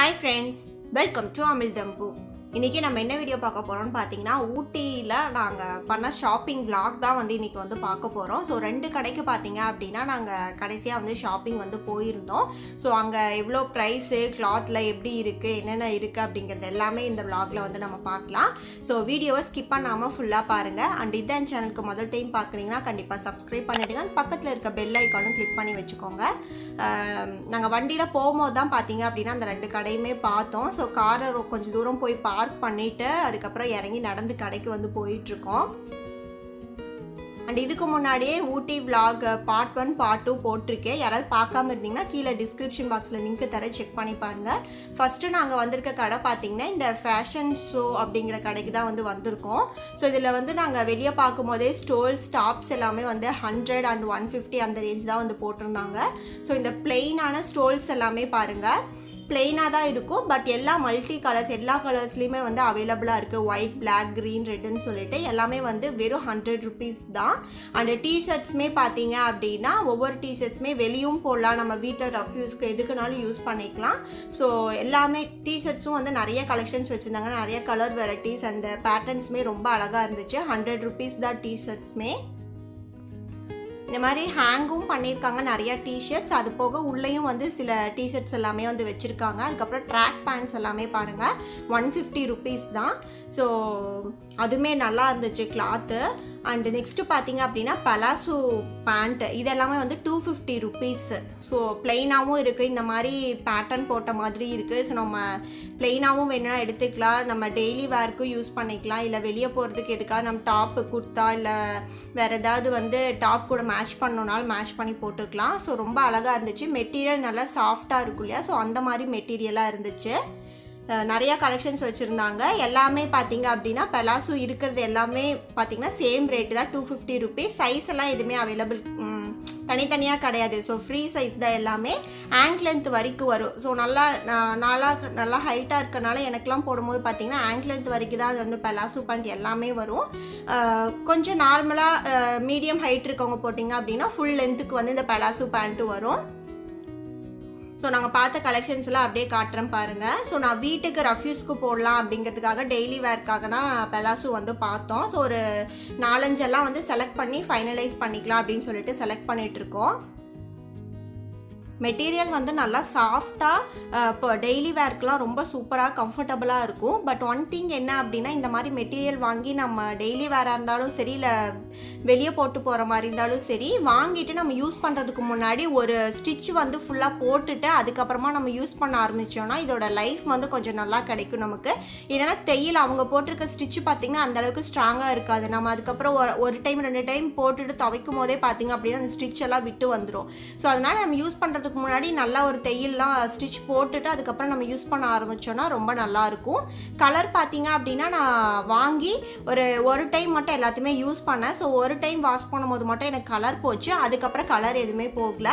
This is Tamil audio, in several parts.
Hi friends, welcome to Amildampu. இன்றைக்கி நம்ம என்ன வீடியோ பார்க்க போகிறோம்னு பார்த்தீங்கன்னா ஊட்டியில் நாங்கள் பண்ண ஷாப்பிங் vlog தான் இன்றைக்கி பார்க்க போகிறோம். ஸோ 2 கடைக்கு பார்த்தீங்க அப்படின்னா நாங்கள் கடைசியாக ஷாப்பிங் போயிருந்தோம். ஸோ அங்கே எவ்வளோ ப்ரைஸு, கிளாத்தில் எப்படி இருக்குது, என்னென்ன இருக்குது அப்படிங்கிறது எல்லாமே இந்த vlogல நம்ம பார்க்கலாம். ஸோ வீடியோவை ஸ்கிப் பண்ணாமல் ஃபுல்லாக பாருங்கள். அண்ட் இதான் சேனலுக்கு முதல் டைம் பார்க்குறீங்கன்னா கண்டிப்பாக சப்ஸ்கிரைப் பண்ணிவிடுங்க. பக்கத்தில் இருக்க பெல் ஐக்கானும் கிளிக் பண்ணி வச்சுக்கோங்க. நாங்கள் வண்டியில் போகும்போது தான் பார்த்தீங்க அப்படின்னா அந்த 2 கடையுமே பார்த்தோம். ஸோ காரை கொஞ்சம் தூரம் போய் பார்க் பண்ணிட்டு அதுக்கப்புறம் இறங்கி நடந்து கடைக்கு போயிட்டுருக்கோம். அண்ட் இதுக்கு முன்னாடியே ஊட்டி vlog பார்ட் 1 பார்ட் 2 போட்டிருக்கேன். யாராவது பார்க்காம இருந்தீங்கன்னா கீழே டிஸ்கிரிப்ஷன் பாக்ஸில் லிங்க் தர செக் பண்ணி பாருங்கள். ஃபஸ்ட்டு நாங்கள் வந்திருக்க கடை பார்த்தீங்கன்னா இந்த ஃபேஷன் ஷோ அப்படிங்கிற கடைக்கு தான் வந்திருக்கோம். ஸோ இதில் நாங்கள் வெளியே பார்க்கும்போதே ஸ்டோல்ஸ் டாப்ஸ் எல்லாமே 100 and 150 அந்த ரேஞ்ச் தான் போட்டிருந்தாங்க. ஸோ இந்த பிளெயினான ஸ்டோல்ஸ் எல்லாமே பாருங்கள், பிளெயினாக தான் இருக்கும். பட் எல்லா மல்டி கலர்ஸ், எல்லா கலர்ஸ்லேயுமே அவைலபிளாக இருக்குது. ஒயிட், பிளாக், க்ரீன், ரெட்டுன்னு சொல்லிட்டு எல்லாமே வெறும் 100 rupees தான். அண்ட் டிஷர்ட்ஸுமே பார்த்தீங்க அப்படின்னா ஒவ்வொரு டிஷர்ட்ஸுமே வெளியும் போடலாம், நம்ம வீட்டில் ரஃப் யூஸ்க்கு எதுக்குனாலும் யூஸ் பண்ணிக்கலாம். ஸோ எல்லாமே டிஷர்ட்ஸும் நிறைய கலெக்ஷன்ஸ் வச்சுருந்தாங்க, நிறைய கலர் வெரைட்டிஸ் அண்ட் பேட்டர்ன்ஸுமே ரொம்ப அழகாக இருந்துச்சு. 100 rupees தான் டிஷர்ட்ஸுமே. இந்த மாதிரி ஹேங்கும் பண்ணியிருக்காங்க நிறையா டிஷர்ட்ஸ். அது போக உள்ளேயும் சில டிஷர்ட்ஸ் எல்லாமே வச்சுருக்காங்க. அதுக்கப்புறம் ட்ராக் பேண்ட்ஸ் எல்லாமே பாருங்கள் 150 rupees தான். ஸோ அதுவுமே நல்லா இருந்துச்சு கிளாத்து. அண்டு நெக்ஸ்ட்டு பார்த்தீங்க அப்படின்னா பலாசோ பேண்ட்டு இதெல்லாமே 250 rupees. ஸோ ப்ளெயினாகவும் இருக்குது, இந்த மாதிரி பேட்டர்ன் போட்ட மாதிரி இருக்குது. ஸோ நம்ம ப்ளெயினாகவும் வேணும்னா எடுத்துக்கலாம், நம்ம டெய்லி வேர்க்கும் யூஸ் பண்ணிக்கலாம், இல்லை வெளியே போகிறதுக்கு எதுக்காக நம்ம டாப்பு குர்த்தா இல்லை வேறு ஏதாவது டாப் கூட மேட்ச் பண்ணணுன்னாலும் மேட்ச் பண்ணி போட்டுக்கலாம். ஸோ ரொம்ப அழகாக இருந்துச்சு. மெட்டீரியல் நல்லா சாஃப்டாக இருக்கும் இல்லையா, ஸோ அந்த மாதிரி மெட்டீரியலாக இருந்துச்சு. நிறையா கலெக்ஷன்ஸ் வச்சுருந்தாங்க. எல்லாமே பார்த்தீங்க அப்படின்னா பலாசோ இருக்கிறது எல்லாமே பார்த்தீங்கன்னா சேம் ரேட்டு தான், 250 rupees. சைஸ் எல்லாம் எதுவுமே அவைலபிள் தனித்தனியாக கிடையாது. ஸோ ஃப்ரீ சைஸ் தான் எல்லாமே. ஆங்க் லென்த் வரைக்கும் வரும். ஸோ நல்லா ஹைட்டாக இருக்கனால எனக்கெலாம் போடும்போது பார்த்தீங்கன்னா ஆங்க் லென்த் வரைக்கும் தான் அது பலாசோ பேண்ட் எல்லாமே வரும். கொஞ்சம் நார்மலாக மீடியம் ஹைட் இருக்கவங்க போட்டிங்க அப்படின்னா ஃபுல் லென்த்துக்கு இந்த பலாசோ பேண்ட்டும் வரும். ஸோ நாங்கள் பார்த்த கலெக்ஷன்ஸ்லாம் அப்படியே காட்டுறேன் பாருங்கள். ஸோ நான் வீட்டுக்கு ரஃப்யூஸ்க்கு போடலாம் அப்படிங்கிறதுக்காக டெய்லி வேர்க்காக தான் பலாசோ பார்த்தோம். ஸோ ஒரு 4-5 எல்லாம் செலக்ட் பண்ணி ஃபைனலைஸ் பண்ணிக்கலாம் அப்படின்னு சொல்லிட்டு செலக்ட் பண்ணிகிட்ருக்கோம். மெட்டீரியல் நல்லா சாஃப்டாக இப்போ டெய்லி வேர்க்கெலாம் ரொம்ப சூப்பராக கம்ஃபர்டபுளாக இருக்கும். பட் ஒன் திங் என்ன அப்படின்னா, இந்த மாதிரி மெட்டீரியல் வாங்கி நம்ம டெய்லி வேராக இருந்தாலும் சரி, இல்லை வெளியே போட்டு போகிற மாதிரி இருந்தாலும் சரி, வாங்கிட்டு நம்ம யூஸ் பண்ணுறதுக்கு முன்னாடி ஒரு ஸ்டிச் ஃபுல்லாக போட்டுட்டு அதுக்கப்புறமா நம்ம யூஸ் பண்ண ஆரம்பித்தோன்னா இதோட லைஃப் கொஞ்சம் நல்லா கிடைக்கும் நமக்கு. ஏன்னா தையல் அவங்க போட்டிருக்க ஸ்டிச்சு பார்த்திங்கன்னா அந்தளவுக்கு ஸ்ட்ராங்காக இருக்காது. நம்ம அதுக்கப்புறம் ஒரு டைம் 2 டைம் போட்டுட்டு துவைக்கும் போதே பார்த்திங்க அப்படின்னா அந்த ஸ்டிச் எல்லாம் விட்டு வந்துடும். ஸோ அதனால் நம்ம யூஸ் பண்ணுறதுக்கு முன்னாடி நல்லா ஒரு தையல்லாம் ஸ்டிச் போட்டுட்டு அதுக்கப்புறம் நம்ம யூஸ் பண்ண ஆரம்பித்தோன்னா ரொம்ப நல்லாயிருக்கும். கலர் பார்த்தீங்க அப்படின்னா நான் வாங்கி ஒரு டைம் மட்டும் எல்லாத்தையுமே யூஸ் பண்ணேன். ஸோ ஒரு டைம் வாஷ் பண்ணும்போது மட்டும் எனக்கு கலர் போச்சு, அதுக்கப்புறம் கலர் எதுவுமே போகல.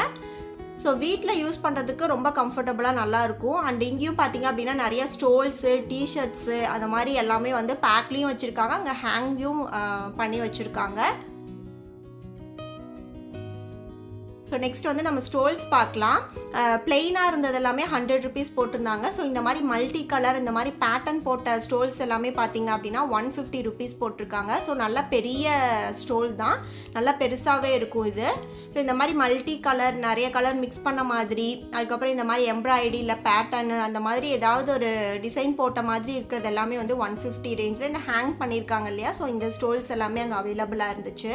ஸோ வீட்டில் யூஸ் பண்ணுறதுக்கு ரொம்ப கம்ஃபர்டபுளாக நல்லாயிருக்கும். அண்ட் இங்கேயும் பார்த்தீங்க அப்படின்னா நிறைய ஸ்டோல்ஸு, டிஷர்ட்ஸு அந்த மாதிரி எல்லாமே பேக்லேயும் வச்சுருக்காங்க, அங்கே ஹேங்கும் பண்ணி வச்சுருக்காங்க. ஸோ நெக்ஸ்ட் நம்ம ஸ்டோல்ஸ் பார்க்கலாம். பிளெயினாக இருந்தது எல்லாமே 100 rupees போட்டிருந்தாங்க. ஸோ இந்த மாதிரி மல்டி கலர், இந்த மாதிரி பேட்டர்ன் போட்ட ஸ்டோல்ஸ் எல்லாமே பார்த்தீங்க அப்படின்னா 150 rupees போட்டிருக்காங்க. ஸோ நல்ல பெரிய ஸ்டோல் தான், நல்லா பெருசாகவே இருக்கும் இது. ஸோ இந்த மாதிரி மல்டி கலர், நிறைய கலர் மிக்ஸ் பண்ண மாதிரி, அதுக்கப்புறம் இந்த மாதிரி எம்ப்ராய்டரி இல்லை பேட்டர்னு அந்த மாதிரி ஏதாவது ஒரு டிசைன் போட்ட மாதிரி இருக்கிறது எல்லாமே 150 ரேஞ்சில் இந்த ஹேங் பண்ணியிருக்காங்க இல்லையா. ஸோ இந்த ஸ்டோல்ஸ் எல்லாமே அங்கே அவைலபிளாக இருந்துச்சு.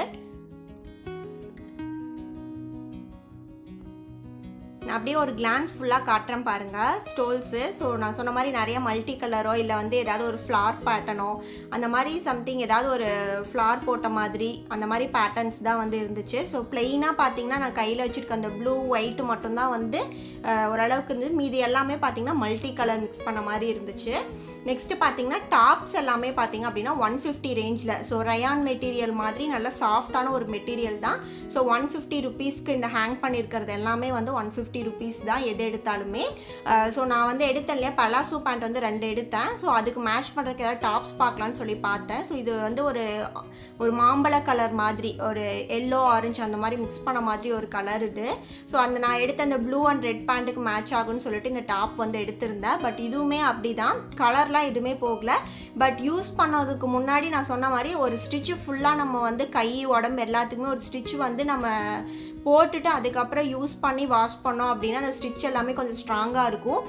அப்படியே ஒரு கிளான்ஸ் ஃபுல்லாக காட்டுறேன் பாருங்கள் ஸ்டோல்ஸு. ஸோ நான் சொன்ன மாதிரி நிறைய மல்டி கலரோ இல்லை ஏதாவது ஒரு ஃப்ளார் பேட்டர்னோ அந்த மாதிரி சம்திங் ஏதாவது ஒரு ஃப்ளார் போட்ட மாதிரி அந்த மாதிரி பேட்டர்ன்ஸ் தான் இருந்துச்சு. ஸோ பிளெயினாக பார்த்தீங்கன்னா நான் கையில் வச்சுருக்க அந்த ப்ளூ ஒயிட்டு மட்டும்தான் ஓரளவுக்கு இருந்துச்சு. மீதி எல்லாமே பார்த்தீங்கன்னா மல்டி கலர் மிக்ஸ் பண்ண மாதிரி இருந்துச்சு. நெக்ஸ்ட்டு பார்த்தீங்கன்னா டாப்ஸ் எல்லாமே பார்த்தீங்க அப்படின்னா 150 ரேஞ்சில். ஸோ ரயான் மெட்டீரியல் மாதிரி நல்ல சாஃப்டான ஒரு மெட்டீரியல் தான். ஸோ 150 rupeesக்கு இந்த ஹேங் பண்ணியிருக்கிறது எல்லாமே 150 rupees தான் எது எடுத்தாலுமே. ஸோ நான் வந்து எடுத்தேன் இல்லையா, பலாசோ பேண்ட் வந்து 2 எடுத்தேன். ஸோ அதுக்கு மேட்ச் பண்ணுறதுக்கு ஏதாவது டாப்ஸ் பார்க்கலான்னு சொல்லி பார்த்தேன். ஸோ இது வந்து ஒரு மாம்பழ கலர் மாதிரி, ஒரு எல்லோ ஆரஞ்சு அந்த மாதிரி மிக்ஸ் பண்ண மாதிரி ஒரு கலர் இது. ஸோ நான் எடுத்த அந்த ப்ளூ அண்ட் ரெட் பேண்ட்டுக்கு மேட்ச் ஆகும்னு சொல்லிட்டு இந்த டாப் வந்து எடுத்திருந்தேன். பட் இதுவுமே அப்படி தான், கலர்லாம் எதுவுமே போகல. பட் யூஸ் பண்ணதுக்கு முன்னாடி நான் சொன்ன மாதிரி ஒரு ஸ்டிச்சு ஃபுல்லாக நம்ம வந்து கை உடம்பு எல்லாத்துக்குமே ஒரு ஸ்டிச் வந்து நம்ம போட்டுட்டு அதுக்கப்புறம் யூஸ் பண்ணி வாஷ் பண்ணோம் அப்படின்னா அந்த ஸ்டிச் எல்லாமே கொஞ்சம் ஸ்ட்ராங்காக இருக்கும்.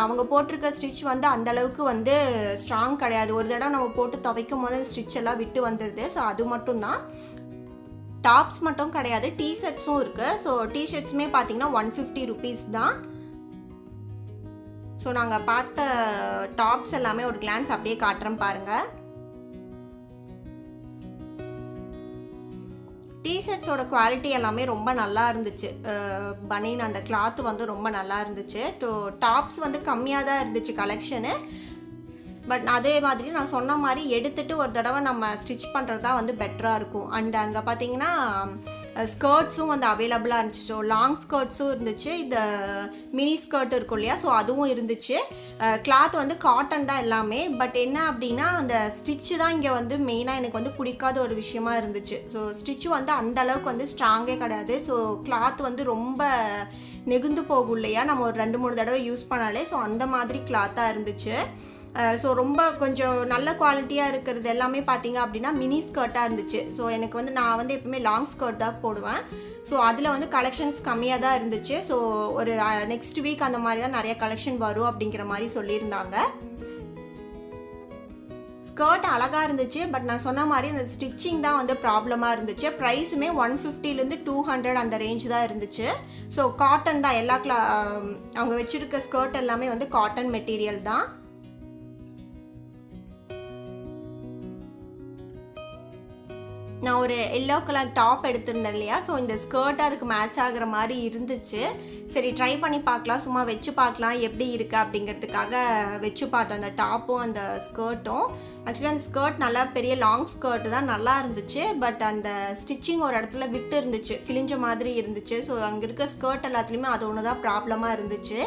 அவங்க போட்டிருக்க ஸ்டிச் வந்து அந்தளவுக்கு வந்து ஸ்ட்ராங் கிடையாது. ஒரு தடவை நம்ம போட்டு துவைக்கும் போது அந்த ஸ்டிச் எல்லாம் விட்டு வந்துடுது. ஸோ அது மட்டும்தான். டாப்ஸ் மட்டும் கிடையாது, டிஷர்ட்ஸும் இருக்குது. ஸோ டிஷர்ட்ஸுமே பார்த்தீங்கன்னா 150 rupees தான். ஸோ நாங்கள் பார்த்த டாப்ஸ் எல்லாமே ஒரு கிளான்ஸ் அப்படியே காட்டுறேன் பாருங்கள். டிஷர்ட்ஸோட குவாலிட்டி எல்லாமே ரொம்ப நல்லா இருந்துச்சு. பனியன் அந்த கிளாத் வந்து ரொம்ப நல்லா இருந்துச்சு. டாப்ஸ் வந்து கம்மியாக தான் இருந்துச்சு கலெக்ஷனு. பட் அதே மாதிரி நான் சொன்ன மாதிரி எடுத்துகிட்டு ஒரு தடவை நம்ம ஸ்டிச் பண்ணுறது தான் வந்து பெட்டராக இருக்கும். அண்ட் அங்கே பார்த்தீங்கன்னா ஸ்கர்ட்ஸும் வந்து அவைலபிளாக இருந்துச்சு. ஸோ லாங் ஸ்கர்ட்ஸும் இருந்துச்சு, இந்த மினி ஸ்கர்ட் இருக்கும் இல்லையா, ஸோ அதுவும் இருந்துச்சு. கிளாத் வந்து காட்டன் தான் எல்லாமே. பட் என்ன அப்படின்னா அந்த ஸ்டிச்சு தான் இங்கே வந்து மெயினாக எனக்கு வந்து பிடிக்காத ஒரு விஷயமா இருந்துச்சு. ஸோ ஸ்டிச்சு வந்து அந்தளவுக்கு வந்து ஸ்ட்ராங்கே கிடையாது. ஸோ கிளாத் வந்து ரொம்ப நெகுந்து போகும் இல்லையா, நம்ம ஒரு 2-3 தடவை யூஸ் பண்ணாலே. ஸோ அந்த மாதிரி கிளாத்தாக இருந்துச்சு. ஸோ ரொம்ப கொஞ்சம் நல்ல குவாலிட்டியாக இருக்கிறது எல்லாமே பார்த்தீங்க அப்படின்னா மினி ஸ்கர்ட்டாக இருந்துச்சு. ஸோ எனக்கு வந்து நான் வந்து எப்பவுமே லாங் ஸ்கர்ட் தான் போடுவேன். ஸோ அதில் வந்து கலெக்ஷன்ஸ் கம்மியாக தான் இருந்துச்சு. ஸோ ஒரு நெக்ஸ்ட் வீக் அந்த மாதிரி தான் நிறைய கலெக்ஷன் வரும் அப்படிங்கிற மாதிரி சொல்லியிருந்தாங்க. ஸ்கர்ட் அழகாக இருந்துச்சு. பட் நான் சொன்ன மாதிரி அந்த ஸ்டிச்சிங் தான் வந்து ப்ராப்ளமாக இருந்துச்சு. ப்ரைஸுமே 150 to 200 அந்த ரேஞ்ச் தான் இருந்துச்சு. ஸோ காட்டன் தான் எல்லா அவங்க வச்சுருக்க ஸ்கர்ட் எல்லாமே வந்து காட்டன் மெட்டீரியல் தான். நான் ஒரு எல்லோ கலர் டாப் எடுத்திருந்தேன் இல்லையா, ஸோ இந்த ஸ்கர்ட் அதுக்கு மேட்ச் ஆகிற மாதிரி இருந்துச்சு. சரி ட்ரை பண்ணி பார்க்கலாம், சும்மா வச்சு பார்க்கலாம் எப்படி இருக்குது அப்படிங்கிறதுக்காக வச்சு பார்த்தோம் அந்த டாப்பும் அந்த ஸ்கர்ட்டும். ஆக்சுவலி அந்த ஸ்கர்ட் நல்லா பெரிய லாங் ஸ்கர்ட் தான், நல்லா இருந்துச்சு. பட் அந்த ஸ்டிச்சிங் ஒரு இடத்துல விட்டு இருந்துச்சு, கிழிஞ்ச மாதிரி இருந்துச்சு. ஸோ அங்கே இருக்க ஸ்கர்ட் எல்லாத்துலேயுமே அது ஒன்று தான் ப்ராப்ளமாக இருந்துச்சு.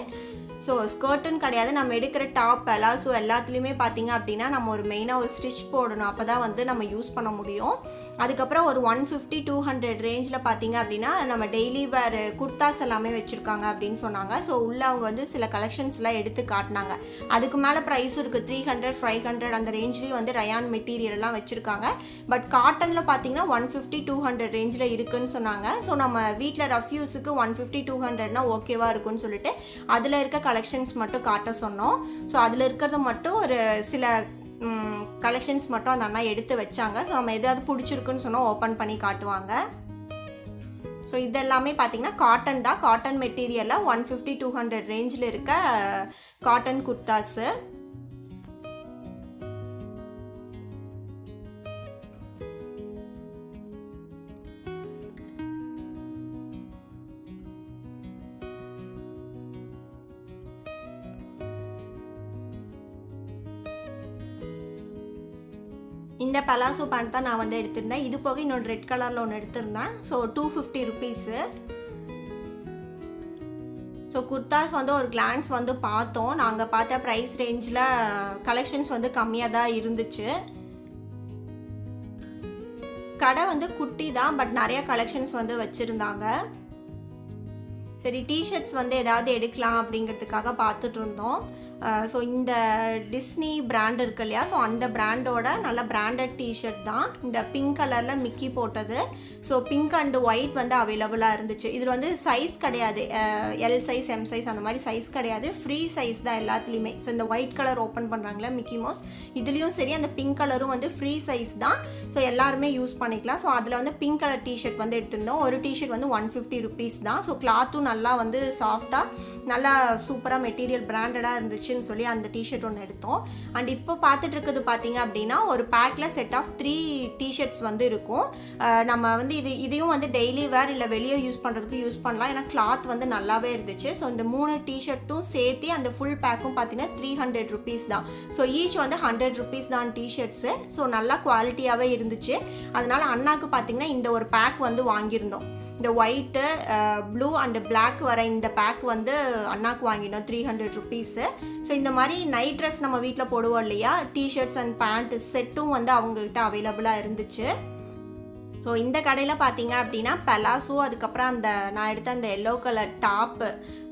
ஸோ ஸ்கர்ட்டுன்னு கிடையாது, நம்ம எடுக்கிற டாப் எல்லாம் ஸோ எல்லாத்துலேயுமே பார்த்திங்க அப்படின்னா நம்ம ஒரு மெயினாக ஒரு ஸ்டிச் போடணும், அப்போ தான் வந்து நம்ம யூஸ் பண்ண முடியும். அதுக்கப்புறம் ஒரு 150-200 ரேஞ்சில் பார்த்திங்க அப்படின்னா நம்ம டெய்லி வேறு குர்தாஸ் எல்லாமே வச்சுருக்காங்க அப்படின்னு சொன்னாங்க. ஸோ உள்ளே அவங்க வந்து சில கலெக்ஷன்ஸ்லாம் எடுத்து காட்டினாங்க. அதுக்கு மேலே ப்ரைஸும் இருக்குது, 300-500 அந்த ரேஞ்ச்லேயும் வந்து ரயான் மெட்டீரியல்லாம் வச்சுருக்காங்க. பட் காட்டனில் பார்த்திங்கன்னா 150-200 ரேஞ்சில் இருக்குதுன்னு சொன்னாங்க. ஸோ நம்ம வீட்டில் ரஃப் யூஸுக்கு 150-200னா ஓகேவாக இருக்குன்னு சொல்லிட்டு அதில் இருக்க கலெக்ஷன்ஸ் மட்டும் காட்ட சொன்னோம். ஸோ அதில் இருக்கிறது மட்டும் ஒரு சில கலெக்ஷன்ஸ் மட்டும் அந்த அண்ணா எடுத்து வச்சாங்க. ஸோ நம்ம எதாவது பிடிச்சிருக்குன்னு சொன்னால் ஓப்பன் பண்ணி காட்டுவாங்க. ஸோ இதெல்லாமே பார்த்திங்கன்னா காட்டன் தான், காட்டன் மெட்டீரியலில் 150-200 ரேஞ்சில் இருக்க காட்டன் குர்தாஸு. இந்த பலாசோ பேண்ட் தான் நான் வந்து எடுத்திருந்தேன். இது போக இன்னொன்று ரெட் கலரில் ஒன்று எடுத்திருந்தேன். So 250 rupees. ஸோ குர்தாஸ் வந்து ஒரு கிளான்ஸ் வந்து பார்த்தோம். நாங்கள் பார்த்த ப்ரைஸ் ரேஞ்சில் கலெக்ஷன்ஸ் வந்து கம்மியாக தான் இருந்துச்சு. கடை வந்து குட்டி தான், பட் நிறைய கலெக்ஷன்ஸ் வந்து வச்சுருந்தாங்க. சரி டிஷர்ட்ஸ் வந்து ஏதாவது எடுக்கலாம் அப்படிங்கிறதுக்காக பார்த்துட்டு இருந்தோம். ஸோ இந்த டிஸ்னி பிராண்ட் இருக்கு இல்லையா, ஸோ அந்த பிராண்டோட நல்ல பிராண்டட் டிஷர்ட் தான். இந்த பிங்க் கலரில் மிக்கி போட்டது. ஸோ பிங்க் அண்டு ஒயிட் வந்து அவைலபிளாக இருந்துச்சு. இதில் வந்து சைஸ் கிடையாது, எல் சைஸ் எம் சைஸ் அந்த மாதிரி சைஸ் கிடையாது, ஃப்ரீ சைஸ் தான் எல்லாத்துலேயுமே. ஸோ இந்த ஒயிட் கலர் ஓப்பன் பண்ணுறாங்களே மிக்கி மவுஸ், இதுலேயும் சரி அந்த பிங்க் கலரும் வந்து ஃப்ரீ சைஸ் தான். ஸோ எல்லாருமே யூஸ் பண்ணிக்கலாம். ஸோ அதில் வந்து பிங்க் கலர் டிஷர்ட் வந்து எடுத்திருந்தோம். ஒரு டிஷர்ட் வந்து 150 rupees தான். ஸோ கிளாத்தும் நல்லா வந்து சாஃப்டாக நல்லா சூப்பராக மெட்டீரியல் பிராண்டடாக இருந்துச்சுன்னு சொல்லி அந்த டிஷர்ட் ஒன்று எடுத்தோம். அண்ட் இப்போ பார்த்துட்டு இருக்கிறது பார்த்தீங்க அப்படின்னா ஒரு பேக்கில் செட் ஆஃப் 3 டிஷர்ட்ஸ் வந்து இருக்கும். நம்ம வந்து இதையும் வந்து டெய்லி வேர் இல்லை வெளியே யூஸ் பண்ணுறதுக்கு யூஸ் பண்ணலாம், ஏன்னா கிளாத் வந்து நல்லாவே இருந்துச்சு. ஸோ இந்த 3 டிஷர்ட்டும் சேர்த்து அந்த ஃபுல் பேக்கும் பார்த்தீங்கன்னா 300 rupees தான். ஸோ ஈச் வந்து 100 rupees தான் டிஷர்ட்ஸு. ஸோ நல்லா குவாலிட்டியாகவே இருந்துச்சு. அதனால் அண்ணாக்கு பார்த்தீங்கன்னா இந்த ஒரு பேக் வந்து வாங்கியிருந்தோம். இந்த ஒயிட்டு ப்ளூ அண்டு பிளாக் வர இந்த பேக் வந்து அண்ணாக்கு வாங்கினோம் 300 ருபீஸு. ஸோ இந்த மாதிரி நைட் ட்ரெஸ் நம்ம வீட்டில் போடுவோம் இல்லையா, டிஷர்ட்ஸ் அண்ட் பேண்ட் செட்டும் வந்து அவங்கக்கிட்ட அவைலபிளாக இருந்துச்சு. ஸோ இந்த கடையில் பார்த்தீங்க அப்படின்னா பெலாசோ, அதுக்கப்புறம் அந்த நான் எடுத்த அந்த எல்லோ கலர் டாப்பு,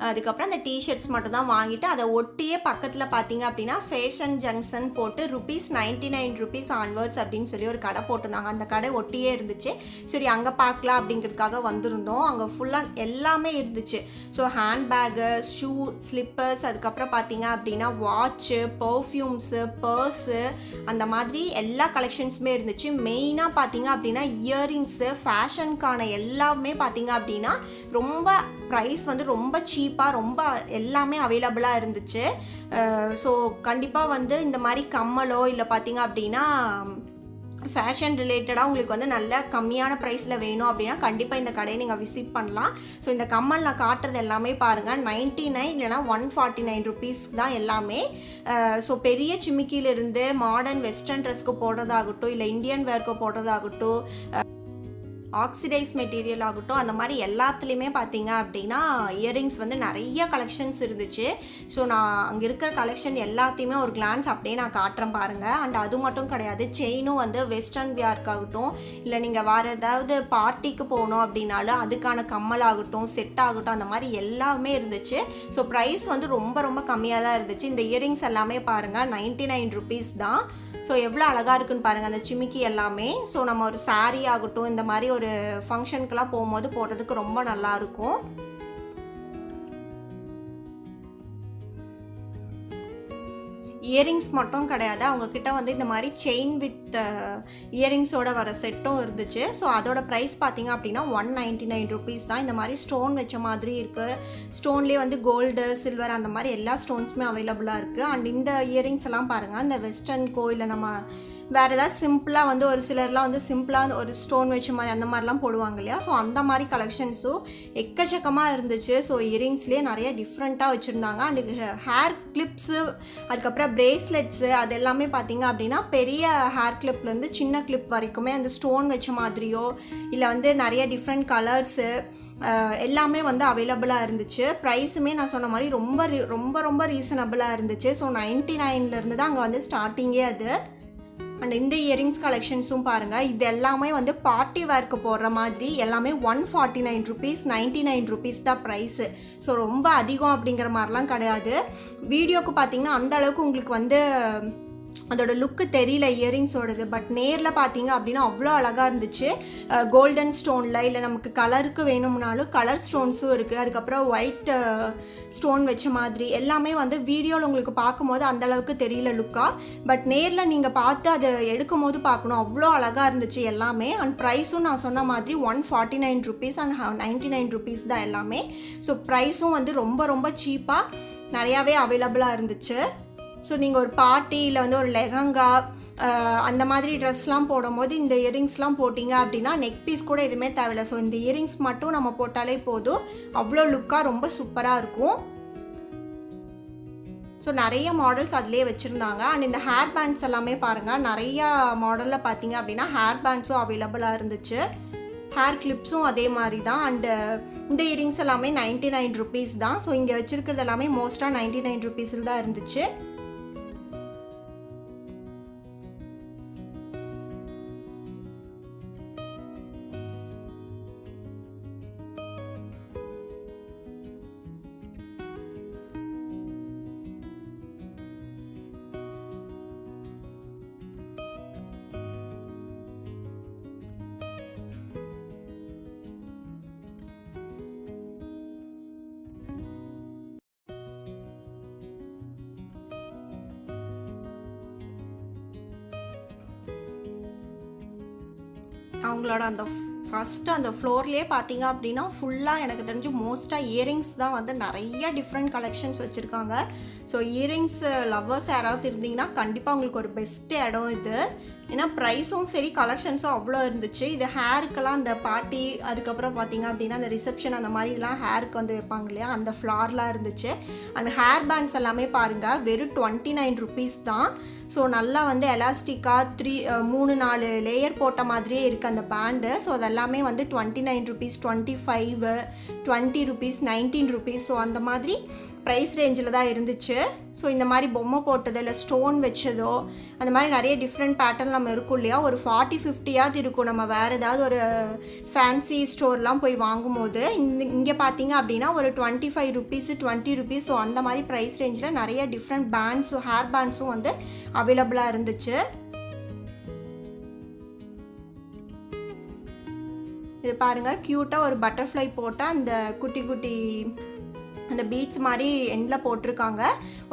அதுக்கப்புறம் அந்த டிஷர்ட்ஸ் மட்டும் தான் வாங்கிட்டு அதை ஒட்டியே பக்கத்தில் பார்த்தீங்க அப்படின்னா ஃபேஷன் ஜங்ஷன் போட்டு ₹99 ஆன்வர்ட்ஸ் அப்படின்னு சொல்லி ஒரு கடை போட்டிருந்தாங்க. அந்த கடை ஒட்டியே இருந்துச்சு. சரி அங்கே பார்க்கலாம் அப்படிங்கிறதுக்காக வந்திருந்தோம். அங்கே ஃபுல்லாக எல்லாமே இருந்துச்சு. ஸோ ஹேண்ட்பேகு, ஷூ, ஸ்லிப்பர்ஸ், அதுக்கப்புறம் பார்த்தீங்க அப்படின்னா வாட்ச்சு, பர்ஃப்யூம்ஸு, பர்ஸு, அந்த மாதிரி எல்லா கலெக்ஷன்ஸுமே இருந்துச்சு. மெயினாக பார்த்தீங்க அப்படின்னா இயரிங்ஸு, ஃபேஷனுக்கான எல்லாமே பார்த்தீங்க அப்படின்னா ரொம்ப ப்ரைஸ் வந்து ரொம்ப சீப்பாக ரொம்ப எல்லாமே அவைலபிளாக இருந்துச்சு. ஸோ கண்டிப்பாக வந்து இந்த மாதிரி கம்மலோ இல்லை பார்த்தீங்க அப்படின்னா ஃபேஷன் ரிலேட்டடாக உங்களுக்கு வந்து நல்ல கம்மியான ப்ரைஸில் வேணும் அப்படின்னா கண்டிப்பாக இந்த கடையை நீங்கள் விசிட் பண்ணலாம். ஸோ இந்த கம்மல் நான் காட்டுறது எல்லாமே பாருங்கள் 99 இல்லைனா 149 ருபீஸ் தான் எல்லாமே. ஸோ பெரிய சிமிக்கிலிருந்து மாடர்ன் வெஸ்டர்ன் ட்ரெஸ்க்கு போடுறதாகட்டும், இல்லை இந்தியன் வேர்க்கு போடுறதாகட்டும், ஆக்சிடைஸ் மெட்டீரியல் ஆகட்டும், அந்த மாதிரி எல்லாத்துலேயுமே பார்த்தீங்க அப்படின்னா இயரிங்ஸ் வந்து நிறைய கலெக்ஷன்ஸ் இருந்துச்சு. ஸோ நான் அங்கே இருக்கிற கலெக்ஷன் எல்லாத்தையுமே ஒரு கிளான்ஸ் அப்படியே நான் காட்டுறேன் பாருங்கள். அண்ட் அது மட்டும் கிடையாது, செயினும் வந்து வெஸ்டர்ன் வியர்க்காகட்டும், இல்லை நீங்கள் வேறு ஏதாவது பார்ட்டிக்கு போகணும் அப்படின்னாலும் அதுக்கான கம்மல் ஆகட்டும், செட் ஆகட்டும், அந்த மாதிரி எல்லாமே இருந்துச்சு. ஸோ ப்ரைஸ் வந்து ரொம்ப ரொம்ப கம்மியாக தான் இருந்துச்சு. இந்த இயரிங்ஸ் எல்லாமே பாருங்கள் 99 ருபீஸ் தான். ஸோ எவ்வளோ அழகாக இருக்குன்னு பாருங்கள் அந்த சிமிக்கி எல்லாமே. ஸோ நம்ம ஒரு சாரீ ஆகட்டும், இந்த மாதிரி ஒரு ஃபங்க்ஷனுக்கெல்லாம் போகும்போது போடுறதுக்கு ரொம்ப நல்லாயிருக்கும். இயரிங்ஸ் மட்டும் கிடையாது, அவங்கக்கிட்ட வந்து இந்த மாதிரி செயின் வித் இயரிங்ஸோட வர செட்டும் இருந்துச்சு. ஸோ அதோட ப்ரைஸ் பார்த்தீங்க அப்படின்னா 199 ருபீஸ் தான். இந்த மாதிரி ஸ்டோன் வச்ச மாதிரி இருக்குது. ஸ்டோன்லேயே வந்து கோல்டு, சில்வர், அந்த மாதிரி எல்லா ஸ்டோன்ஸுமே அவைலபிளாக இருக்குது. அண்ட் இந்த இயரிங்ஸ் எல்லாம் பாருங்கள், இந்த வெஸ்டர்ன்கோ இல்லை நம்ம வேறு ஏதாவது சிம்பிளாக வந்து ஒரு சிலர்லாம் வந்து சிம்பிளாக ஒரு ஸ்டோன் வச்ச மாதிரி அந்த மாதிரிலாம் போடுவாங்க இல்லையா. ஸோ அந்த மாதிரி கலெக்ஷன்ஸும் எக்கச்சக்கமாக இருந்துச்சு. ஸோ இயரிங்ஸ்லேயே நிறைய டிஃப்ரெண்ட்டாக வச்சுருந்தாங்க. அண்ட் ஹேர் கிளிப்ஸு, அதுக்கப்புறம் பிரேஸ்லெட்ஸு, அது எல்லாமே பார்த்தீங்க அப்படின்னா பெரிய ஹேர் கிளிப்லேருந்து சின்ன கிளிப் வரைக்குமே அந்த ஸ்டோன் வச்ச மாதிரியோ இல்லை வந்து நிறைய டிஃப்ரெண்ட் கலர்ஸு எல்லாமே வந்து அவைலபிளாக இருந்துச்சு. ப்ரைஸுமே நான் சொன்ன மாதிரி ரொம்ப ரொம்ப ரீசனபிளாக இருந்துச்சு. ஸோ 99லேருந்து தான் அங்கே வந்து ஸ்டார்டிங்கே அது. அண்ட் இந்த இயரிங்ஸ் கலெக்ஷன்ஸும் பாருங்கள், இது எல்லாமே வந்து பார்ட்டி வேர்க்கு போடுற மாதிரி எல்லாமே 149 ருபீஸ், 99 ருபீஸ் தான் ப்ரைஸு. ஸோ ரொம்ப அதிகம் அப்படிங்கிற மாதிரிலாம் கிடையாது. வீடியோக்கு பார்த்தீங்கன்னா அந்த அளவுக்கு உங்களுக்கு வந்து அதோட லுக்கு தெரியல இயரிங்ஸோடது. பட் நேரில் பார்த்தீங்க அப்படின்னா அவ்வளோ அழகாக இருந்துச்சு. கோல்டன் ஸ்டோனில் இல்லை நமக்கு கலருக்கு வேணும்னாலும் கலர் ஸ்டோன்ஸும் இருக்குது. அதுக்கப்புறம் ஒயிட் ஸ்டோன் வச்ச மாதிரி எல்லாமே வந்து வீடியோவில் உங்களுக்கு பார்க்கும்போது அந்தளவுக்கு தெரியல லுக்காக. பட் நேரில் நீங்கள் பார்த்து அதை எடுக்கும் போது பார்க்கணும், அவ்வளோ அழகாக இருந்துச்சு எல்லாமே. அண்ட் ப்ரைஸும் நான் சொன்ன மாதிரி 149 ருபீஸ் அண்ட் 99 ருபீஸ் தான் எல்லாமே. ஸோ ப்ரைஸும் வந்து ரொம்ப ரொம்ப சீப்பாக நிறையாவே அவைலபிளாக இருந்துச்சு. ஸோ நீங்கள் ஒரு பார்ட்டி இல்லை வந்து ஒரு லெஹங்கா அந்த மாதிரி ட்ரெஸ்லாம் போடும்போது இந்த இயரிங்ஸ்லாம் போட்டிங்க அப்படின்னா நெக் பீஸ் கூட எதுவுமே தேவையில்லை. ஸோ இந்த இயரிங்ஸ் மட்டும் நம்ம போட்டாலே போதும், அவ்வளோ லுக்காக ரொம்ப சூப்பராக இருக்கும். ஸோ நிறைய மாடல்ஸ் அதிலே வச்சுருந்தாங்க. அண்ட் இந்த ஹேர் பேண்ட்ஸ் எல்லாமே பாருங்கள், நிறையா மாடலில் பார்த்தீங்க அப்படின்னா ஹேர் பேண்ட்ஸும் அவைலபிளாக இருந்துச்சு. ஹேர் கிளிப்ஸும் அதே மாதிரி தான். அண்டு இந்த இயரிங்ஸ் எல்லாமே 99 ருபீஸ் தான். ஸோ இங்கே வச்சுருக்கிறது எல்லாமே மோஸ்ட்டாக 99 ருபீஸில் தான் இருந்துச்சு. அவங்களோட அந்த ஃபஸ்ட்டு அந்த ஃப்ளோர்லேயே பார்த்தீங்க அப்படின்னா ஃபுல்லாக எனக்கு தெரிஞ்சு மோஸ்ட்டாக இயரிங்ஸ் தான் வந்து நிறைய டிஃப்ரெண்ட் கலெக்ஷன்ஸ் வச்சுருக்காங்க. ஸோ இயரிங்ஸ் லவ்வர்ஸ் யாராவது இருந்தீங்கன்னா கண்டிப்பாக உங்களுக்கு ஒரு பெஸ்ட்டு இடம் இது. ஏன்னா ப்ரைஸும் சரி கலெக்ஷன்ஸும் அவ்வளோ இருந்துச்சு. இது ஹேருக்கெல்லாம் அந்த பார்ட்டி, அதுக்கப்புறம் பார்த்தீங்க அப்படின்னா அந்த ரிசப்ஷன் அந்த மாதிரி இதெல்லாம் ஹேருக்கு வந்து வைப்பாங்க இல்லையா, அந்த ஃப்ளார்லாம் இருந்துச்சு. அண்ட் ஹேர் பேண்ட்ஸ் எல்லாமே பாருங்கள் வெறும் 29 ருபீஸ் தான். ஸோ நல்லா வந்து எலாஸ்டிக்காக 3-4 லேயர் போட்ட மாதிரியே இருக்குது அந்த பேண்டு. ஸோ அதெல்லாமே வந்து 29 rupees, 25, 20 rupees, 19 rupees. ஸோ அந்த மாதிரி ப்ரைஸ் ரேஞ்சில் தான் இருந்துச்சு. ஸோ இந்த மாதிரி பொம்மை போட்டதோ இல்லை ஸ்டோன் வச்சதோ அந்த மாதிரி நிறைய டிஃப்ரெண்ட் பேட்டர்ன் நம்ம இருக்கும் இல்லையா, ஒரு 40-50 இருக்கும் நம்ம வேறு ஏதாவது ஒரு ஃபேன்சி ஸ்டோர்லாம் போய் வாங்கும்போது. இங்கே பார்த்தீங்க அப்படின்னா ஒரு 25 rupees, 20 rupees. ஸோ அந்த மாதிரி ப்ரைஸ் ரேஞ்சில் நிறைய டிஃப்ரெண்ட் பேண்ட்ஸும் ஹேர் பேண்ட்ஸும் வந்து அவைலபிளாக இருந்துச்சு. இது பாருங்கள், க்யூட்டாக ஒரு பட்டர்ஃப்ளை போட்டால் அந்த குட்டி குட்டி அந்த பீட்ஸ் மாதிரி எண்டில் போட்டிருக்காங்க.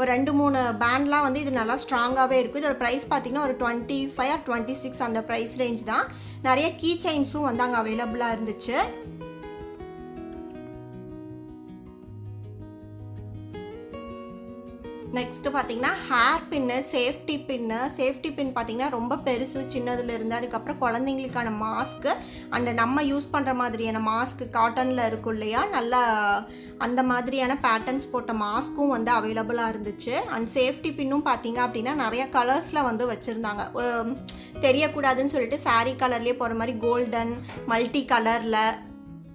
ஒரு 2-3 பேண்ட்லாம் வந்து இது நல்லா ஸ்ட்ராங்காகவே இருக்குது. இதோட ப்ரைஸ் பார்த்திங்கன்னா ஒரு 25 or 26 அந்த ப்ரைஸ் ரேஞ்ச் தான். நிறைய கீ செயின்ஸும் வந்து அங்கே அவைலபிளாக இருந்துச்சு. நெக்ஸ்ட்டு பார்த்தீங்கன்னா ஹேர் பின்னு, சேஃப்டி பின் பார்த்தீங்கன்னா ரொம்ப பெருசு, சின்னதுலேருந்து. அதுக்கப்புறம் குழந்தைங்களுக்கான மாஸ்க்கு அண்ட் நம்ம யூஸ் பண்ணுற மாதிரியான மாஸ்க்கு காட்டனில் இருக்கும் இல்லையா, நல்லா அந்த மாதிரியான பேட்டர்ன்ஸ் போட்ட மாஸ்க்கும் வந்து அவைலபிளாக இருந்துச்சு. அண்ட் சேஃப்டி பின்னும் பார்த்தீங்க அப்படின்னா நிறைய கலர்ஸில் வந்து வச்சுருந்தாங்க. தெரியக்கூடாதுன்னு சொல்லிட்டு சாரீ கலர்லேயே போகிற மாதிரி கோல்டன், மல்டி கலரில்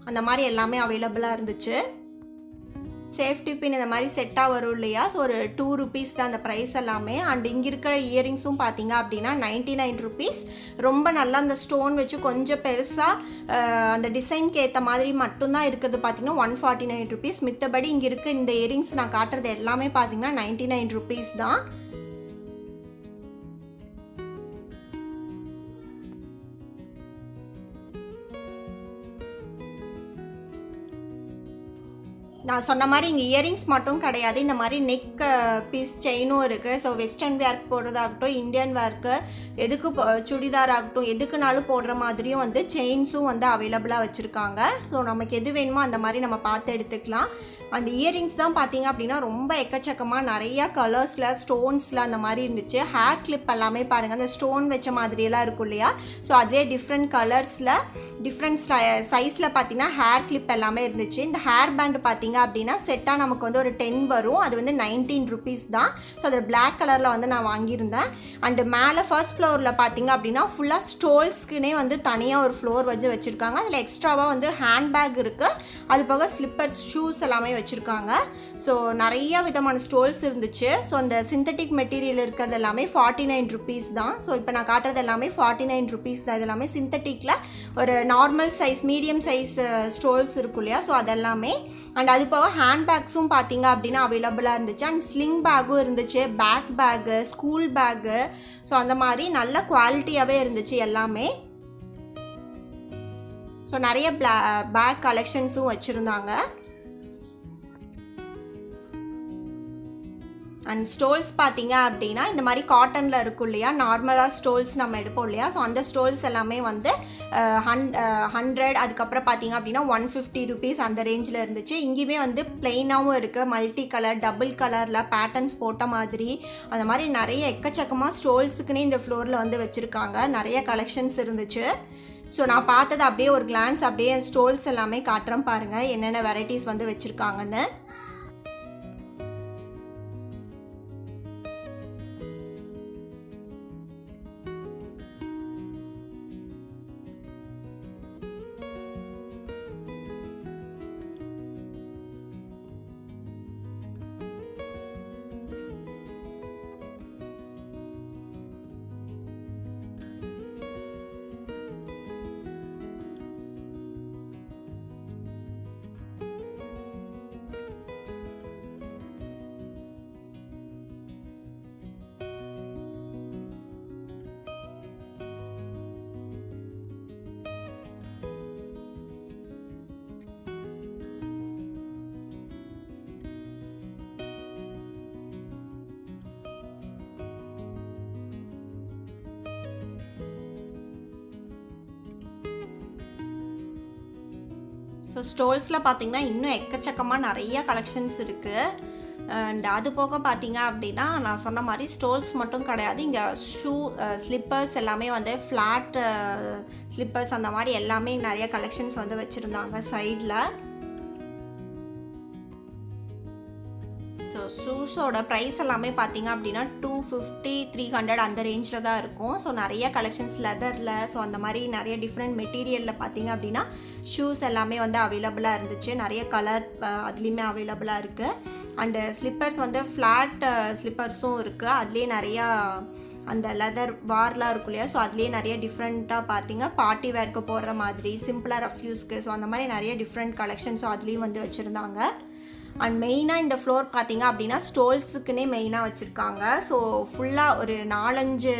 அந்த மாதிரி எல்லாமே அவைலபிளாக இருந்துச்சு. சேஃப்டி பின் இந்த மாதிரி செட்டாக வரும் இல்லையா, ஸோ ஒரு 2 rupees தான் அந்த ப்ரைஸ் எல்லாமே. அண்ட் இங்கே இருக்கிற இயரிங்ஸும் பார்த்தீங்க அப்படின்னா 99 rupees. ரொம்ப நல்லா அந்த ஸ்டோன் வச்சு கொஞ்சம் பெருசாக அந்த டிசைனுக்கு ஏற்ற மாதிரி மட்டும்தான் இருக்கிறது பார்த்தீங்கன்னா 149 rupees. மித்தபடி இங்கே இருக்க இந்த இயரிங்ஸ் நான் காட்டுறது எல்லாமே பார்த்தீங்கன்னா 99 rupees தான். நான் சொன்ன மாதிரி இங்கே இயரிங்ஸ் மட்டும் கிடையாது, இந்த மாதிரி நெக் பீஸ் செயினும் இருக்குது. ஸோ வெஸ்டர்ன் வேர்க்கு போடுறதாகட்டும், இந்தியன் வேர்க்கு, எதுக்கு சுடிதார் ஆகட்டும், எதுக்குனாலும் போடுற மாதிரியும் வந்து செயின்ஸும் வந்து அவைலபிளாக வச்சுருக்காங்க. ஸோ நமக்கு எது வேணுமோ அந்த மாதிரி நம்ம பார்த்து எடுத்துக்கலாம். அண்ட் இயரிங்ஸ் தான் பார்த்தீங்க அப்படின்னா ரொம்ப எக்கச்சக்கமாக நிறையா கலர்ஸில், ஸ்டோன்ஸில் அந்த மாதிரி இருந்துச்சு. ஹேர் கிளிப் எல்லாமே பாருங்கள், அந்த ஸ்டோன் வச்ச மாதிரியெல்லாம் இருக்கும் இல்லையா, ஸோ அதே டிஃப்ரெண்ட் கலர்ஸில் டிஃப்ரெண்ட் சைஸில் பார்த்தீங்கன்னா ஹேர் கிளிப் எல்லாமே இருந்துச்சு. இந்த ஹேர் பேண்ட் பார்த்தீங்க அப்படின்னா செட்டாக நமக்கு வந்து ஒரு 10 வரும். அது வந்து 19 rupees தான். ஸோ அது பிளாக் கலரில் வந்து நான் வாங்கியிருந்தேன். அண்டு மேலே ஃபர்ஸ்ட் ஃப்ளோரில் பார்த்தீங்க அப்படின்னா ஃபுல்லாக ஸ்டோல்ஸ்க்குனே வந்து தனியாக ஒரு ஃப்ளோர் வந்து வச்சுருக்காங்க. அதில் எக்ஸ்ட்ராவாக வந்து ஹேண்ட்பேக் இருக்குது, அது போக ஸ்லிப்பர்ஸ், ஷூஸ் எல்லாமே வச்சுருக்காங்க. ஸோ நிறைய விதமான ஸ்டோல்ஸ் இருந்துச்சு. ஸோ அந்த சிந்தட்டிக் மெட்டீரியல் இருக்கிறது எல்லாமே 49 rupees தான். ஸோ இப்போ நான் காட்டுறது எல்லாமே 49 rupees தான். இது எல்லாமே சிந்தட்டிக்கில் ஒரு normal size, medium size stoles இருக்கும் இல்லையா, ஸோ அதெல்லாமே. அண்ட் அது போக ஹேண்ட்பேக்ஸும் பார்த்தீங்க அப்படின்னா அவைலபிளாக இருந்துச்சு. அண்ட் ஸ்லிங் பேக்கும் இருந்துச்சு, பேக்கு, ஸ்கூல் பேக்கு. ஸோ அந்த மாதிரி நல்ல குவாலிட்டியாகவே இருந்துச்சு எல்லாமே. ஸோ நிறைய பேக் கலெக்ஷன்ஸும் வச்சுருந்தாங்க. அண்ட் ஸ்டோல்ஸ் பார்த்தீங்க அப்படின்னா இந்த மாதிரி காட்டனில் இருக்கும் இல்லையா, நார்மலாக ஸ்டோல்ஸ் நம்ம எடுப்போம் இல்லையா, ஸோ அந்த ஸ்டோல்ஸ் எல்லாமே வந்து 100, அதுக்கப்புறம் பார்த்தீங்க அப்படின்னா 150 rupees அந்த ரேஞ்சில் இருந்துச்சு. இங்கேயுமே வந்து பிளெயினாகவும் இருக்குது, மல்டி கலர், டபுள் கலரில் பேட்டர்ன்ஸ் போட்ட மாதிரி அந்த மாதிரி நிறைய எக்கச்சக்கமாக ஸ்டோல்ஸுக்குன்னே இந்த ஃப்ளோரில் வந்து வச்சுருக்காங்க. நிறைய கலெக்ஷன்ஸ் இருந்துச்சு. ஸோ நான் பார்த்தது அப்படியே ஒரு கிளான்ஸ் அப்படியே ஸ்டோல்ஸ் எல்லாமே காட்டுறேன் பாருங்கள், என்னென்ன வெரைட்டிஸ் வந்து வச்சுருக்காங்கன்னு. ஸோ ஸ்டோல்ஸில் பார்த்தீங்கன்னா இன்னும் எக்கச்சக்கமாக நிறைய கலெக்ஷன்ஸ் இருக்குது. அண்ட் அது போக பார்த்தீங்க அப்படின்னா நான் சொன்ன மாதிரி ஸ்டோல்ஸ் மட்டும் கிடையாது, இங்கே ஷூ, ஸ்லிப்பர்ஸ் எல்லாமே வந்து ஃப்ளாட் ஸ்லிப்பர்ஸ் அந்த மாதிரி எல்லாமே நிறைய கலெக்ஷன்ஸ் வந்து வச்சுருந்தாங்க சைடில். ஸோ ஷூ ஷூஸோட ப்ரைஸ் எல்லாமே பார்த்தீங்க அப்படின்னா 250 300 அந்த ரேஞ்சில் தான் இருக்கும். ஸோ நிறைய கலெக்ஷன்ஸ் லெதரில், ஸோ அந்த மாதிரி நிறைய டிஃப்ரெண்ட் மெட்டீரியலில் பார்த்தீங்க அப்படின்னா ஷூஸ் எல்லாமே வந்து அவைலபிளாக இருந்துச்சு. நிறைய கலர் அதுலேயுமே அவைலபிளாக இருக்குது. அண்டு ஸ்லிப்பர்ஸ் வந்து ஃப்ளாட் ஸ்லிப்பர்ஸும் இருக்குது. அதுலேயே நிறையா அந்த லெதர் வார்லாம் இருக்கும் இல்லையா, ஸோ அதுலேயே நிறைய டிஃப்ரெண்ட்டாக பார்த்தீங்க பார்ட்டி வேர்க்கு போடுற மாதிரி, சிம்பிளாக ரஃப் யூஸ்க்கு, ஸோ அந்த மாதிரி நிறைய டிஃப்ரெண்ட் கலெக்ஷன்ஸும் அதுலேயும் வந்து வச்சுருந்தாங்க. அண்ட் மெயினாக இந்த ஃப்ளோர் பார்த்தீங்க அப்படின்னா ஸ்டோல்ஸுக்குன்னே மெயினாக வச்சுருக்காங்க. ஸோ ஃபுல்லாக ஒரு 4-5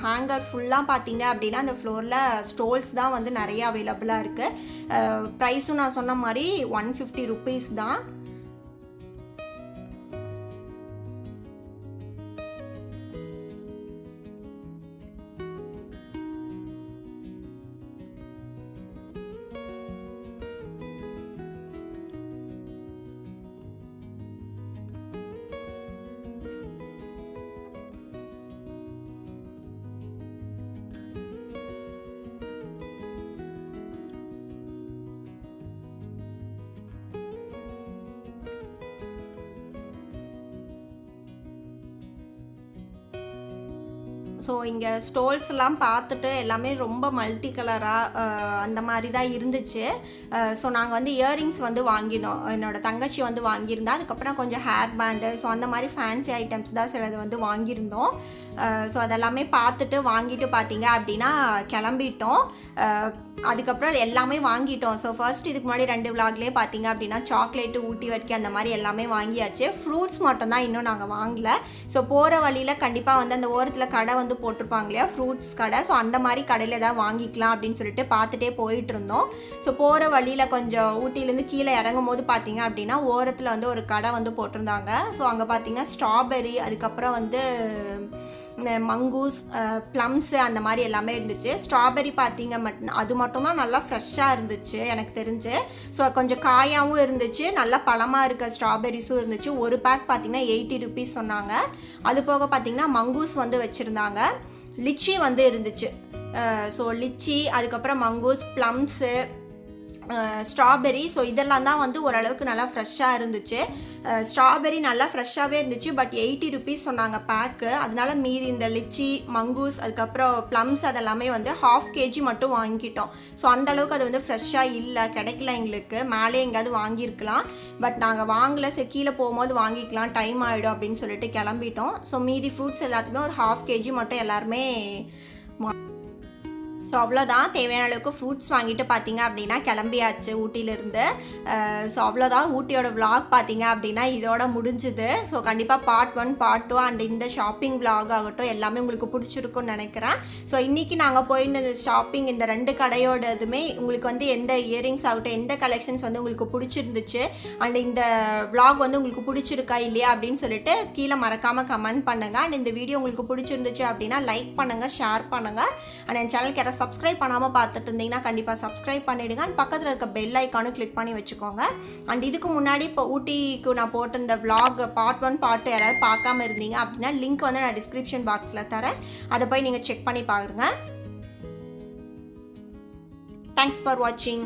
ஹேங்கர் ஃபுல்லாக பார்த்தீங்க அப்படின்னா அந்த ஃப்ளோரில் ஸ்டோல்ஸ் தான் வந்து நிறைய அவைலபிளாக இருக்குது. ப்ரைஸும் நான் சொன்ன மாதிரி 150 rupees தான். ஸோ இங்கே ஸ்டோல்ஸ்லாம் பார்த்துட்டு எல்லாமே ரொம்ப மல்டி கலராக அந்த மாதிரி தான் இருந்துச்சு. ஸோ நாங்கள் வந்து இயரிங்ஸ் வந்து வாங்கினோம். என்னோடய தங்கச்சி வந்து வாங்கியிருந்தா. அதுக்கப்புறம் கொஞ்சம் ஹேர் பேண்டு, ஸோ அந்த மாதிரி ஃபேன்சி ஐட்டம்ஸ் தான் சிலது வந்து வாங்கியிருந்தோம். ஸோ அதெல்லாமே பார்த்துட்டு வாங்கிட்டு பார்த்தீங்க அப்படின்னா கிளம்பிட்டோம். அதுக்கப்புறம் எல்லாமே வாங்கிட்டோம். ஸோ ஃபர்ஸ்ட் இதுக்கு முன்னாடி 2 விலாக்லேயே பார்த்தீங்க அப்படின்னா சாக்லேட்டு, ஊட்டி வர்க்கி அந்த மாதிரி எல்லாமே வாங்கியாச்சு. ஃப்ரூட்ஸ் மட்டும் தான் இன்னும் நாங்கள் வாங்கல. ஸோ போகிற வழியில் கண்டிப்பாக வந்து அந்த ஓரத்தில் கடை வந்து போட்டிருப்பாங்க இல்லையா, ஃப்ரூட்ஸ் கடை, ஸோ அந்த மாதிரி கடையில் தான் வாங்கிக்கலாம் அப்படின்னு சொல்லிட்டு பார்த்துட்டே போயிட்டு இருந்தோம். ஸோ போகிற வழியில் கொஞ்சம் ஊட்டிலேருந்து கீழே இறங்கும் போது பார்த்தீங்க அப்படின்னா ஓரத்தில் வந்து ஒரு கடை வந்து போட்டிருந்தாங்க. ஸோ அங்கே பார்த்தீங்கன்னா ஸ்ட்ராபெரி, அதுக்கப்புறம் வந்து மங்கூஸ், ப்ளம்ஸு அந்த மாதிரி எல்லாமே இருந்துச்சு. ஸ்ட்ராபெரி பார்த்தீங்க அது மட்டும் தான் நல்லா ஃப்ரெஷ்ஷாக இருந்துச்சு எனக்கு தெரிஞ்சு. ஸோ கொஞ்சம் காயாகவும் இருந்துச்சு, நல்லா பழமாக இருக்க ஸ்ட்ராபெரிஸும் இருந்துச்சு. ஒரு பேக் பார்த்தீங்கன்னா 80 rupees சொன்னாங்க. அது போக பார்த்தீங்கன்னா மங்கூஸ் வந்து வச்சுருந்தாங்க, லிச்சி வந்து இருந்துச்சு. ஸோ லிச்சி, அதுக்கப்புறம் மங்கூஸ், ப்ளம்ஸு, ஸ்ட்ராபெரி, ஸோ இதெல்லாம் தான் வந்து ஓரளவுக்கு நல்லா ஃப்ரெஷ்ஷாக இருந்துச்சு. ஸ்ட்ராபெரி நல்லா ஃப்ரெஷ்ஷாகவே இருந்துச்சு, பட் 80 rupees சொன்னாங்க பேக்கு. அதனால மீதி இந்த லிச்சி, மங்கூஸ், அதுக்கப்புறம் ப்ளம்ஸ் அதெல்லாமே வந்து 1/2 kg மட்டும் வாங்கிட்டோம். ஸோ அந்தளவுக்கு அது வந்து ஃப்ரெஷ்ஷாக இல்லை, கிடைக்கல எங்களுக்கு. மேலே எங்கேயாவது வாங்கியிருக்கலாம், பட் நாங்கள் வாங்கலை. சரி கீழே போகும்போது வாங்கிக்கலாம், டைம் ஆகிடும் அப்படின்னு சொல்லிட்டு கிளம்பிட்டோம். ஸோ மீதி ஃப்ரூட்ஸ் எல்லாத்துக்குமே ஒரு 1/2 kg மட்டும் எல்லாருமே. ஸோ அவ்வளோதான், தேவையான அளவுக்கு ஃப்ரூட்ஸ் வாங்கிட்டு பார்த்தீங்க அப்படின்னா கிளம்பியாச்சு ஊட்டியிலேருந்து. ஸோ அவ்வளோதான், ஊட்டியோட விலாக் பார்த்தீங்க அப்படின்னா இதோட முடிஞ்சுது. ஸோ கண்டிப்பாக பார்ட் 1, பார்ட் 2 அண்ட் இந்த ஷாப்பிங் விலாக் ஆகட்டும் எல்லாமே உங்களுக்கு பிடிச்சிருக்குன்னு நினைக்கிறேன். ஸோ இன்றைக்கி நாங்கள் போயிருந்த ஷாப்பிங் இந்த 2 கடையோட இதுவுமே உங்களுக்கு வந்து எந்த இயரிங்ஸ் ஆகட்டும், எந்த கலெக்ஷன்ஸ் வந்து உங்களுக்கு பிடிச்சிருந்துச்சு அண்ட் இந்த விலாக் வந்து உங்களுக்கு பிடிச்சிருக்கா இல்லையா அப்படின்னு சொல்லிட்டு கீழே மறக்காமல் கமெண்ட் பண்ணுங்கள். அண்ட் இந்த வீடியோ உங்களுக்கு பிடிச்சிருந்துச்சு அப்படின்னா லைக் பண்ணுங்கள், ஷேர் பண்ணுங்கள். அண்ட் என் சேனலுக்கு சப்ஸ்கிரைப் பண்ணாமல் பார்த்துட்டு இருந்தீங்கன்னா கண்டிப்பாக சப்ஸ்கிரைப் பண்ணிவிடுங்க. அண்ட் பக்கத்தில் இருக்க பெல் ஐக்கானும் கிளிக் பண்ணி வச்சுக்கோங்க. அண்ட் இதுக்கு முன்னாடி இப்போ ஊட்டிக்கு நான் போட்டிருந்த விலாக் பார்ட் 1, பார்ட் 2 யாராவது பார்க்காம இருந்தீங்க அப்படின்னா லிங்க் வந்து நான் டிஸ்கிரிப்ஷன் பாக்ஸில் தரேன், அதை போய் நீங்கள் செக் பண்ணி பாருங்கள். தேங்க்ஸ் ஃபார் வாட்சிங்.